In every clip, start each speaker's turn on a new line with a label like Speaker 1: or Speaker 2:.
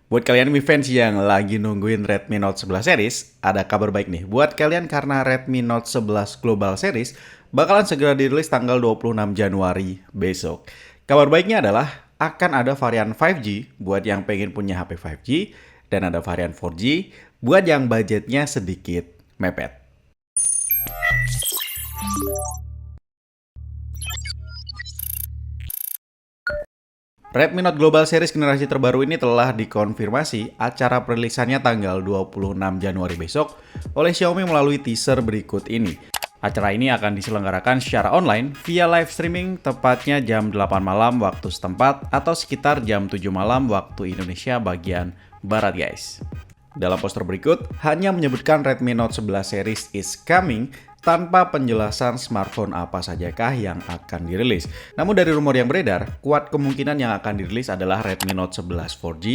Speaker 1: Buat kalian Mi fans yang lagi nungguin Redmi Note 11 series, ada kabar baik nih. Buat kalian karena Redmi Note 11 Global Series bakalan segera dirilis tanggal 26 Januari besok. Kabar baiknya adalah akan ada varian 5G buat yang pengen punya HP 5G dan ada varian 4G buat yang budgetnya sedikit mepet. Redmi Note Global Series generasi terbaru ini telah dikonfirmasi acara perilisannya tanggal 26 Januari besok oleh Xiaomi melalui teaser berikut ini. Acara ini akan diselenggarakan secara online via live streaming tepatnya jam 8 malam waktu setempat atau sekitar jam 7 malam waktu Indonesia bagian Barat guys. Dalam poster berikut hanya menyebutkan Redmi Note 11 series is coming tanpa penjelasan smartphone apa sajakah yang akan dirilis. Namun dari rumor yang beredar, kuat kemungkinan yang akan dirilis adalah Redmi Note 11 4G,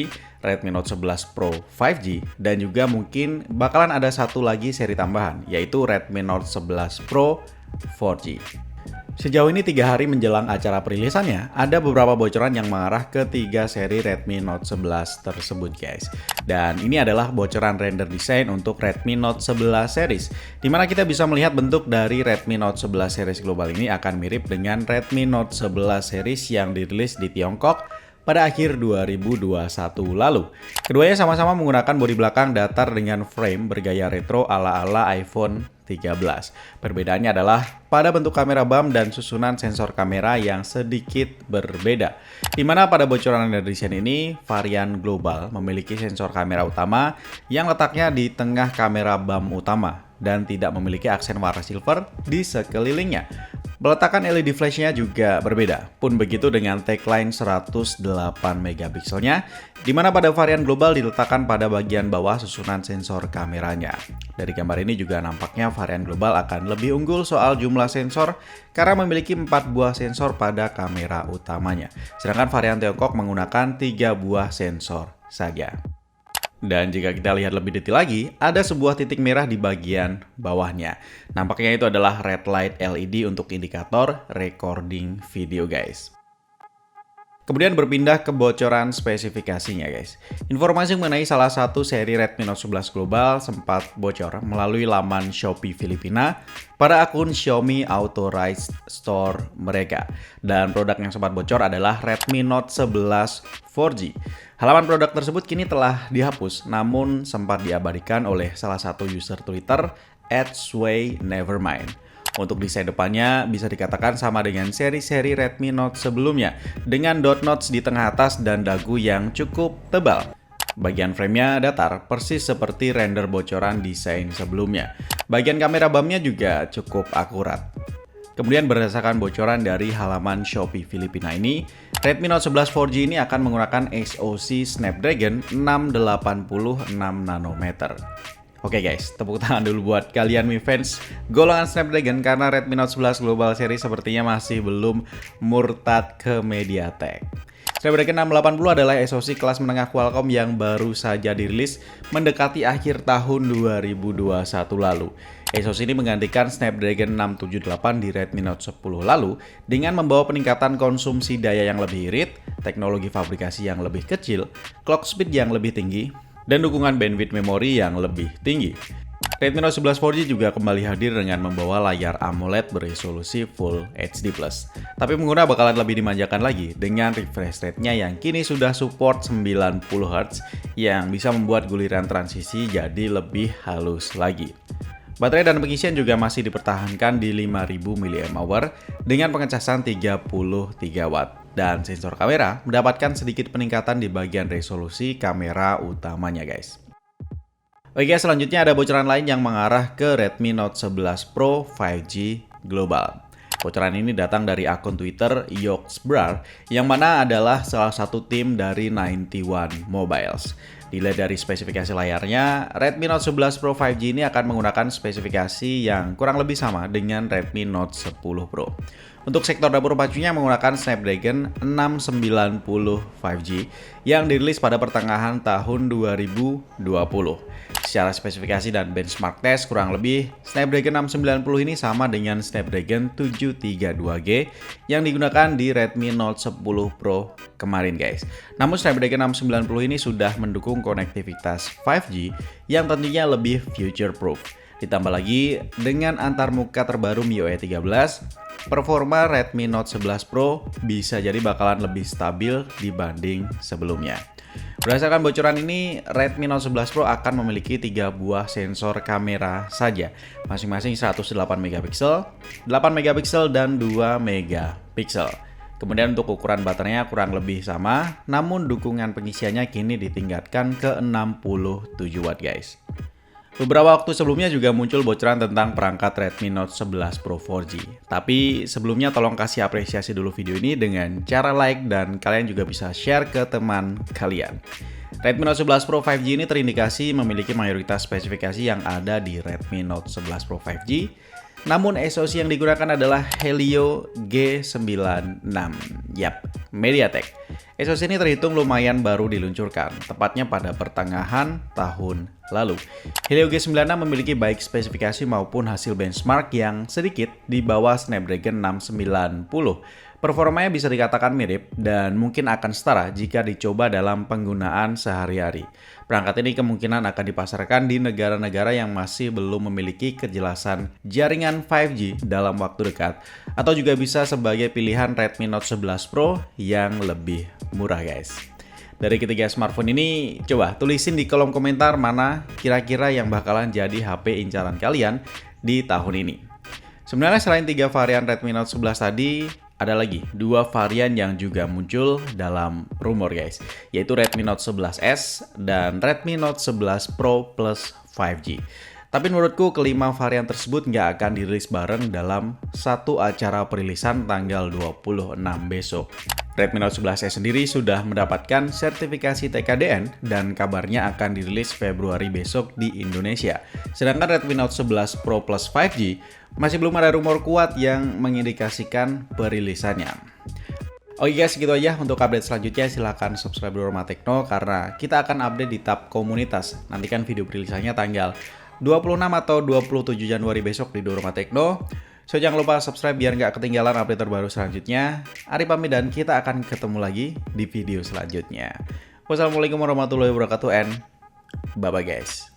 Speaker 1: Redmi Note 11 Pro 5G, dan juga mungkin bakalan ada satu lagi seri tambahan, yaitu Redmi Note 11 Pro 4G. Sejauh ini 3 hari menjelang acara perilisannya, ada beberapa bocoran yang mengarah ke 3 seri Redmi Note 11 tersebut guys. Dan ini adalah bocoran render desain untuk Redmi Note 11 series, dimana kita bisa melihat bentuk dari Redmi Note 11 series global ini akan mirip dengan Redmi Note 11 series yang dirilis di Tiongkok pada akhir 2021 lalu. Keduanya sama-sama menggunakan bodi belakang datar dengan frame bergaya retro ala-ala iPhone 13. Perbedaannya adalah pada bentuk kamera BAM dan susunan sensor kamera yang sedikit berbeda. Di mana pada bocoran render desain ini, varian global memiliki sensor kamera utama yang letaknya di tengah kamera BAM utama dan tidak memiliki aksen warna silver di sekelilingnya. Peletakan LED flashnya juga berbeda, pun begitu dengan tagline 108 megapikselnya, di mana pada varian global diletakkan pada bagian bawah susunan sensor kameranya. Dari gambar ini juga nampaknya varian global akan lebih unggul soal jumlah sensor karena memiliki 4 buah sensor pada kamera utamanya, sedangkan varian Tiongkok menggunakan 3 buah sensor saja. Dan jika kita lihat lebih detail lagi, ada sebuah titik merah di bagian bawahnya. Nampaknya itu adalah red light LED untuk indikator recording video guys. Kemudian berpindah ke bocoran spesifikasinya guys. Informasi mengenai salah satu seri Redmi Note 11 Global sempat bocor melalui laman Shopee Filipina pada akun Xiaomi Authorized Store mereka. Dan produk yang sempat bocor adalah Redmi Note 11 4G. Halaman produk tersebut kini telah dihapus, namun sempat diabadikan oleh salah satu user Twitter @swaynevermind. Untuk desain depannya bisa dikatakan sama dengan seri-seri Redmi Note sebelumnya, dengan dot notch di tengah atas dan dagu yang cukup tebal. Bagian framenya datar, persis seperti render bocoran desain sebelumnya. Bagian kamera BAM-nya juga cukup akurat. Kemudian berdasarkan bocoran dari halaman Shopee Filipina ini, Redmi Note 11 4G ini akan menggunakan SoC Snapdragon 686 nanometer. Oke guys, tepuk tangan dulu buat kalian Mi fans golongan Snapdragon karena Redmi Note 11 Global Series sepertinya masih belum murtad ke MediaTek. Snapdragon 680 adalah SoC kelas menengah Qualcomm yang baru saja dirilis mendekati akhir tahun 2021 lalu. SoC ini menggantikan Snapdragon 678 di Redmi Note 10 lalu dengan membawa peningkatan konsumsi daya yang lebih irit, teknologi fabrikasi yang lebih kecil, clock speed yang lebih tinggi, dan dukungan bandwidth memori yang lebih tinggi. Redmi Note 11 4G juga kembali hadir dengan membawa layar AMOLED beresolusi Full HD+. Tapi pengguna bakalan lebih dimanjakan lagi dengan refresh rate-nya yang kini sudah support 90Hz yang bisa membuat guliran transisi jadi lebih halus lagi. Baterai dan pengisian juga masih dipertahankan di 5000 mAh dengan pengecasan 33 Watt. Dan sensor kamera mendapatkan sedikit peningkatan di bagian resolusi kamera utamanya guys. Oke, selanjutnya ada bocoran lain yang mengarah ke Redmi Note 11 Pro 5G Global. Bocoran ini datang dari akun Twitter Yogsbrar yang mana adalah salah satu tim dari 91 Mobiles. Dilihat dari spesifikasi layarnya, Redmi Note 11 Pro 5G ini akan menggunakan spesifikasi yang kurang lebih sama dengan Redmi Note 10 Pro. Untuk sektor dapur pacunya menggunakan Snapdragon 690 5G yang dirilis pada pertengahan tahun 2020. Secara spesifikasi dan benchmark test kurang lebih Snapdragon 690 ini sama dengan Snapdragon 732G yang digunakan di Redmi Note 10 Pro kemarin guys. Namun Snapdragon 690 ini sudah mendukung konektivitas 5G yang tentunya lebih future proof. Ditambah lagi dengan antarmuka terbaru MIUI 13, performa Redmi Note 11 Pro bisa jadi bakalan lebih stabil dibanding sebelumnya. Berdasarkan bocoran ini, Redmi Note 11 Pro akan memiliki 3 buah sensor kamera saja, masing-masing 108 megapiksel, 8 megapiksel, dan 2 megapiksel. Kemudian untuk ukuran baterainya kurang lebih sama, namun dukungan pengisiannya kini ditingkatkan ke 67 watt guys. Beberapa waktu sebelumnya juga muncul bocoran tentang perangkat Redmi Note 11 Pro 4G. Tapi sebelumnya tolong kasih apresiasi dulu video ini dengan cara like dan kalian juga bisa share ke teman kalian. Redmi Note 11 Pro 5G ini terindikasi memiliki mayoritas spesifikasi yang ada di Redmi Note 11 Pro 5G. Namun SoC yang digunakan adalah Helio G96. Yap, MediaTek. SoC ini terhitung lumayan baru diluncurkan, tepatnya pada pertengahan tahun lalu. Helio G96 memiliki baik spesifikasi maupun hasil benchmark yang sedikit di bawah Snapdragon 690. Performanya bisa dikatakan mirip dan mungkin akan setara jika dicoba dalam penggunaan sehari-hari. Perangkat ini kemungkinan akan dipasarkan di negara-negara yang masih belum memiliki kejelasan jaringan 5G dalam waktu dekat, atau juga bisa sebagai pilihan Redmi Note 11 Pro yang lebih murah guys. Dari ketiga smartphone ini, coba tulisin di kolom komentar mana kira-kira yang bakalan jadi HP incaran kalian di tahun ini. Sebenarnya selain 3 varian Redmi Note 11 tadi, ada lagi 2 varian yang juga muncul dalam rumor guys, yaitu Redmi Note 11S dan Redmi Note 11 Pro Plus 5G. Tapi menurutku kelima varian tersebut nggak akan dirilis bareng dalam satu acara perilisan tanggal 26 besok. Redmi Note 11S sendiri sudah mendapatkan sertifikasi TKDN dan kabarnya akan dirilis Februari besok di Indonesia. Sedangkan Redmi Note 11 Pro Plus 5G masih belum ada rumor kuat yang mengindikasikan perilisannya. Oke guys, segitu aja untuk update selanjutnya. Silahkan subscribe dulu Rumah Tekno karena kita akan update di tab komunitas. Nantikan video perilisannya tanggal 26 atau 27 Januari besok di Rumah Tekno. So jangan lupa subscribe biar nggak ketinggalan update terbaru selanjutnya. Ari pamit dan kita akan ketemu lagi di video selanjutnya. Wassalamualaikum warahmatullahi wabarakatuh and bye bye guys.